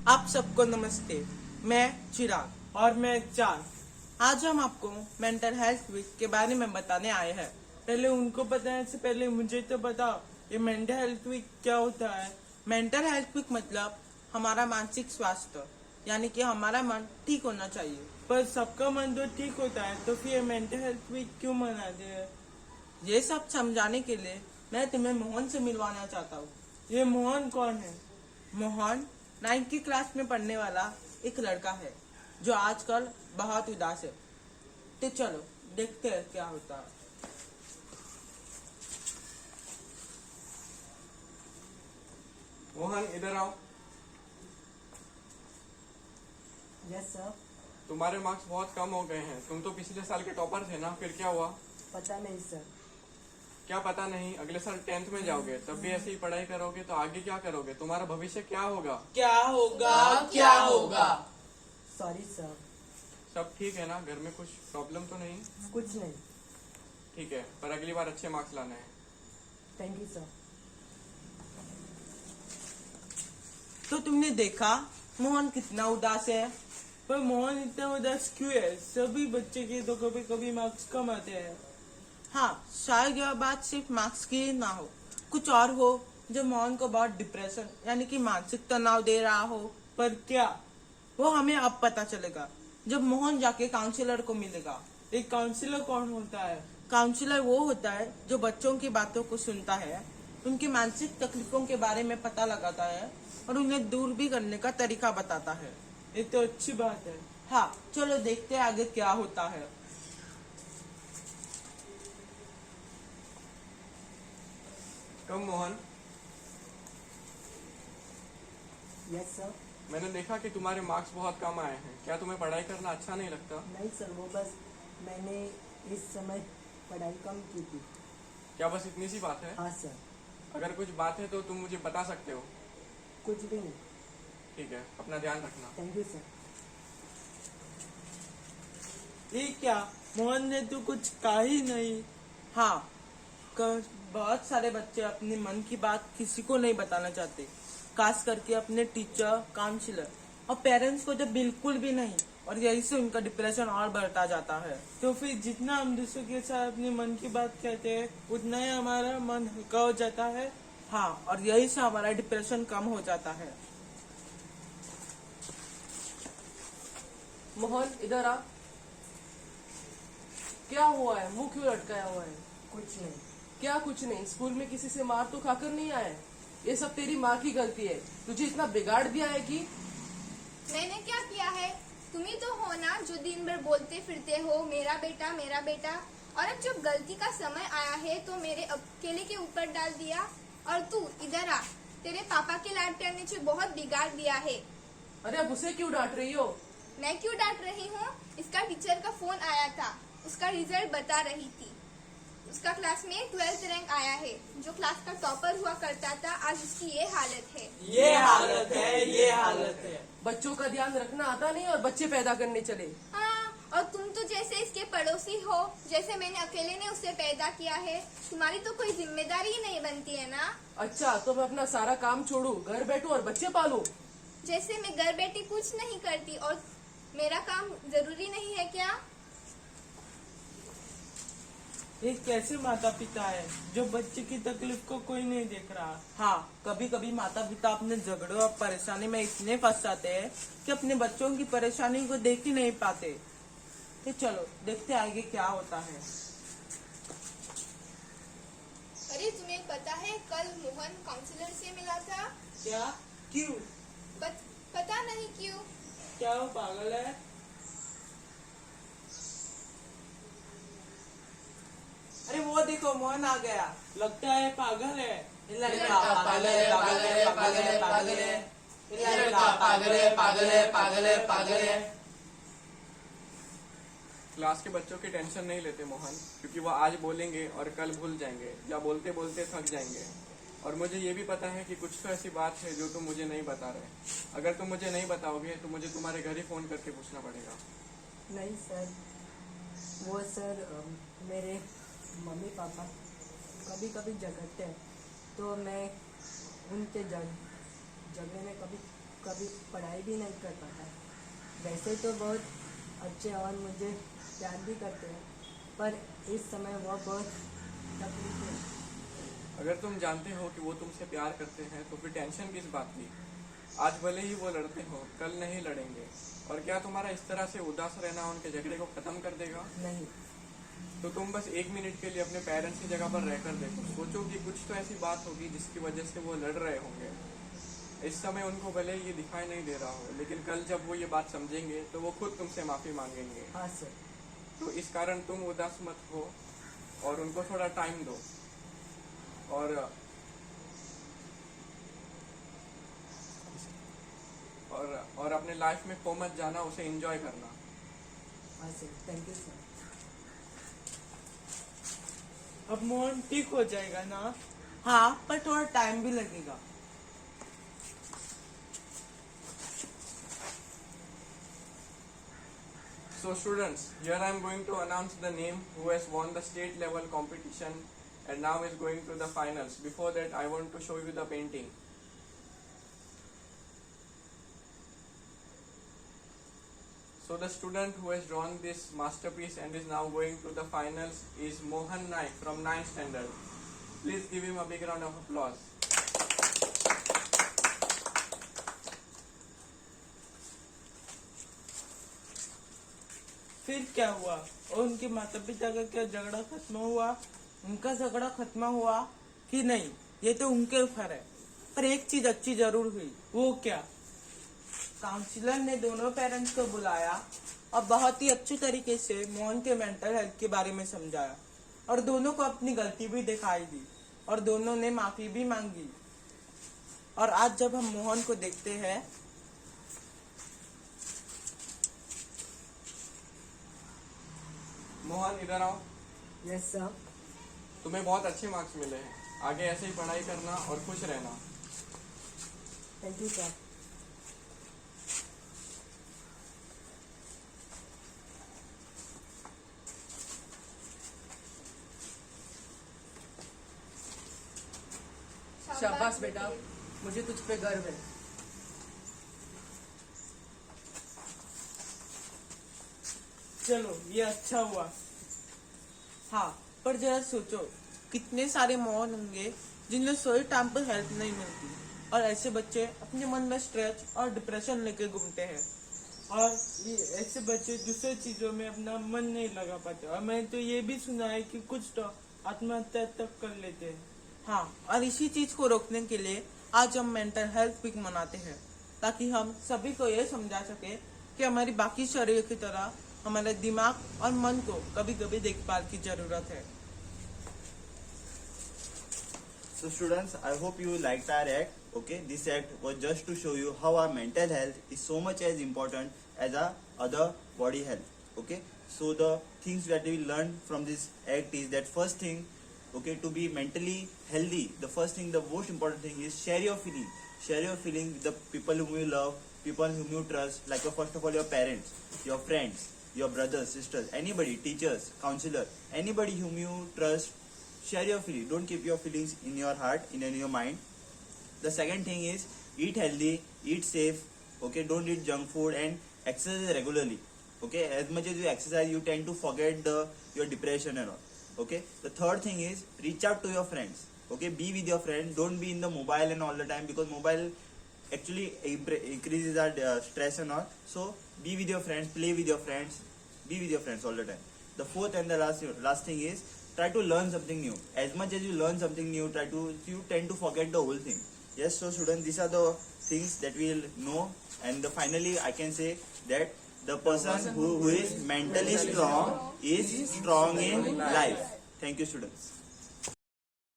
आप सबको नमस्ते। मैं चिराग और मैं चांद। आज हम आपको मेंटल हेल्थ वीक के बारे में बताने आए हैं। पहले उनको बताने से पहले मुझे तो बताओ, ये मेंटल हेल्थ वीक क्या होता है। मेंटल हेल्थ वीक मतलब हमारा मानसिक स्वास्थ्य, यानी कि हमारा मन ठीक होना चाहिए। पर सबका मन तो ठीक होता है, तो फिर मेंटल हेल्थ वीक क्यों मनाते हैं? ये सब समझाने के लिए मैं तुम्हें मोहन से मिलवाना चाहता हूँ। ये मोहन कौन है? मोहन 9th की क्लास में पढ़ने वाला एक लड़का है जो आजकल बहुत उदास है। तो चलो देखते हैं क्या होता है। मोहन इधर आओ। Yes sir. तुम्हारे मार्क्स बहुत कम हो गए हैं। तुम तो पिछले साल के टॉपर थे ना, फिर क्या हुआ? पता नहीं सर। क्या पता नहीं? अगले साल 10th में जाओगे, तब भी ऐसे ही पढ़ाई करोगे तो आगे क्या करोगे? तुम्हारा भविष्य क्या होगा? क्या होगा क्या होगा? Sorry sir. सब ठीक है ना? घर में कुछ प्रॉब्लम तो नहीं? कुछ नहीं। ठीक है, पर अगली बार अच्छे मार्क्स लाने हैं। Thank you sir. तो तुमने देखा मोहन कितना उदास है। पर मोहन इतना उदास क्यों है? सभी बच्चे के तो कभी कभी मार्क्स कम आते हैं। हाँ, शायद यह बात सिर्फ मार्क्स की ही ना हो, कुछ और हो जो मोहन को बहुत डिप्रेशन यानी कि मानसिक तनाव दे रहा हो। पर क्या? वो हमें अब पता चलेगा जब मोहन जाके काउंसलर को मिलेगा। एक काउंसलर कौन होता है? काउंसलर वो होता है जो बच्चों की बातों को सुनता है, उनकी मानसिक तकलीफों के बारे में पता लगाता है और उन्हें दूर भी करने का तरीका बताता है। ये तो अच्छी बात है। हाँ, चलो देखते हैं आगे क्या होता है। कम मोहन, यस सर। मैंने देखा कि तुम्हारे मार्क्स बहुत कम आए हैं। क्या तुम्हें पढ़ाई करना अच्छा नहीं लगता? नहीं सर, वो बस मैंने इस समय पढ़ाई कम की थी। क्या बस इतनी सी बात है? हाँ सर। अगर कुछ बात है तो तुम मुझे बता सकते हो। कुछ भी नहीं। ठीक है, अपना ध्यान रखना। Thank you sir. ये क्या, मोहन ने तो कुछ कहा ही नहीं। हाँ, बहुत सारे बच्चे अपने मन की बात किसी को नहीं बताना चाहते, खास करके अपने टीचर, काउंसलर और पेरेंट्स को तो बिल्कुल भी नहीं। और यही से उनका डिप्रेशन और बढ़ता जाता है। तो फिर जितना हम दूसरों के साथ अपने मन की बात कहते हैं, उतना ही हमारा मन हल्का हो जाता है। हाँ, और यही से हमारा डिप्रेशन कम हो जाता है। मोहन इधर आ। क्या हुआ है? मुंह क्यों लटकाया हुआ है? कुछ नहीं। क्या कुछ नहीं? स्कूल में किसी से मार तो खाकर नहीं आए? ये सब तेरी माँ की गलती है। तुझे इतना बिगाड़ दिया है कि मैंने क्या किया है? तुम ही तो हो ना जो दिन भर बोलते फिरते हो मेरा बेटा मेरा बेटा, और अब जब गलती का समय आया है तो मेरे अकेले के ऊपर डाल दिया। और तू इधर आ, तेरे पापा के लैपटॉप ने जो बहुत बिगाड़ दिया है। अरे अब उसे क्यों डांट रही हो? मैं क्यों डांट रही हूँ? इसका टीचर का फोन आया था, उसका रिजल्ट बता रही थी। उसका क्लास में 12th रैंक आया है। जो क्लास का टॉपर हुआ करता था, आज उसकी ये हालत है। ये हालत है, ये हालत है। बच्चों का ध्यान रखना आता नहीं और बच्चे पैदा करने चले। हाँ, और तुम तो जैसे इसके पड़ोसी हो, जैसे मैंने अकेले ने उसे पैदा किया है। तुम्हारी तो कोई जिम्मेदारी ही नहीं बनती है ना। अच्छा, तो मैं अपना सारा काम छोड़ू, घर बैठू और बच्चे पालू? जैसे मैं घर बैठी कुछ नहीं करती और मेरा काम जरूरी नहीं है क्या? ये कैसे माता पिता है जो बच्चे की तकलीफ को कोई नहीं देख रहा। हाँ, कभी कभी माता पिता अपने झगड़ों और परेशानी में इतने फंस जाते हैं कि अपने बच्चों की परेशानी को देख ही नहीं पाते। तो चलो देखते हैं आगे क्या होता है। अरे तुम्हें पता है, कल मोहन काउंसलर से मिला था। क्या? क्यों? पता नहीं क्यों। क्या वो पागल है? अरे वो देखो, मोहन आ गया। लगता है पागल है। लड़का पागल है, पागल है, पागल है, पागल है। लड़का पागल है, पागल है, पागल है, पागल है। क्लास के बच्चों की टेंशन नहीं लेते मोहन, क्योंकि वो आज बोलेंगे और कल भूल जाएंगे या बोलते बोलते थक जाएंगे। और मुझे ये भी पता है कि कुछ तो ऐसी बात है जो तुम मुझे नहीं बता रहे। अगर तुम मुझे नहीं बताओगे तो मुझे तुम्हारे घर ही फोन करके पूछना पड़ेगा। नहीं सर, वो सर मेरे मम्मी पापा कभी कभी झगड़ते हैं, तो मैं उनके झगड़े में कभी कभी पढ़ाई भी नहीं कर पाता है। वैसे तो बहुत अच्छे और मुझे प्यार भी करते हैं, पर इस समय वह बहुत तकलीफ में है। अगर तुम जानते हो कि वो तुमसे प्यार करते हैं तो फिर टेंशन किस बात की। आज भले ही वो लड़ते हो, कल नहीं लड़ेंगे। और क्या तुम्हारा इस तरह से उदास रहना उनके झगड़े को खत्म कर देगा? नहीं, तो तुम बस 1 मिनट के लिए अपने पेरेंट्स की जगह पर रहकर देखो। सोचो कि कुछ तो ऐसी बात होगी जिसकी वजह से वो लड़ रहे होंगे। इस समय उनको भले ये दिखाई नहीं दे रहा हो, लेकिन कल जब वो ये बात समझेंगे तो वो खुद तुमसे माफी मांगेंगे। हाँ सर। तो इस कारण तुम उदास मत हो और उनको थोड़ा टाइम दो। और अपने लाइफ में खो मत जाना, उसे एंजॉय करना। हाँ सर, थैंक यू सर। अब मोहन ठीक हो जाएगा ना? हाँ, पर थोड़ा टाइम भी लगेगा। So students, here I am going to announce the name who has won the state level competition and now is going to the finals. Before that, I want to show you the painting. So the student who has drawn this masterpiece and is now going to the finals is Mohan Naik from 9th standard. Please give him a big round of applause. फिर क्या हुआ? और उनके माता पिता का क्या झगड़ा खत्म हुआ? उनका झगड़ा खत्म हुआ कि नहीं, ये तो उनके ऊपर है। पर एक चीज अच्छी जरूर हुई। वो क्या? काउंसलर ने दोनों पेरेंट्स को बुलाया और बहुत ही अच्छी तरीके से मोहन के मेंटल हेल्थ के बारे में समझाया और दोनों को अपनी गलती भी दिखाई दी और दोनों ने माफी भी मांगी। और आज जब हम मोहन को देखते हैं, मोहन इधर आओ। Yes sir. तुम्हें बहुत अच्छे मार्क्स मिले हैं। आगे ऐसे ही पढ़ाई करना और खुश रहना। Thank you sir. शाबाश बेटा, मुझे तुझ पे गर्व है। चलो, ये अच्छा हुआ। हाँ, पर जरा सोचो कितने सारे मोहन होंगे जिन्हें सोई टाइम पर हेल्प नहीं मिलती और ऐसे बच्चे अपने मन में स्ट्रेस और डिप्रेशन लेके घूमते हैं। और ये ऐसे बच्चे दूसरे चीजों में अपना मन नहीं लगा पाते। और मैंने तो ये भी सुना है कि कुछ तो आत्महत्या तक कर लेते हैं। हाँ, और इसी चीज को रोकने के लिए आज हम मेंटल हेल्थ वीक मनाते हैं, ताकि हम सभी को ये समझा सके कि हमारी बाकी शरीर की तरह हमारे दिमाग और मन को कभी कभी देखभाल की जरूरत है। So students, I hope you liked our act. Okay, this act was just to show you how our mental health is so much as important as our other body health. Okay, so the things that we learned from this act is that first thing, okay, to be mentally healthy, the first thing, the most important thing is share your feeling. Share your feeling with the people whom you love, people whom you trust, like first of all your parents, your friends, your brothers, sisters, anybody, teachers, counselor, anybody whom you trust. Share your feeling. Don't keep your feelings in your heart, in your mind. The second thing is eat healthy, eat safe. Okay, don't eat junk food and exercise regularly. Okay, as much as you exercise, you tend to forget your depression and all. Okay, the third thing is reach out to your friends. Okay, be with your friends. Don't be in the mobile and all the time, because mobile actually increases our stress and all. So be with your friends, play with your friends, be with your friends all the time. The fourth and the last thing is try to learn something new. As much as you learn something new, you tend to forget the whole thing. Yes, so students, these are the things that we'll know, and finally I can say that the person who is mentally strong is strong in life. Thank you, students.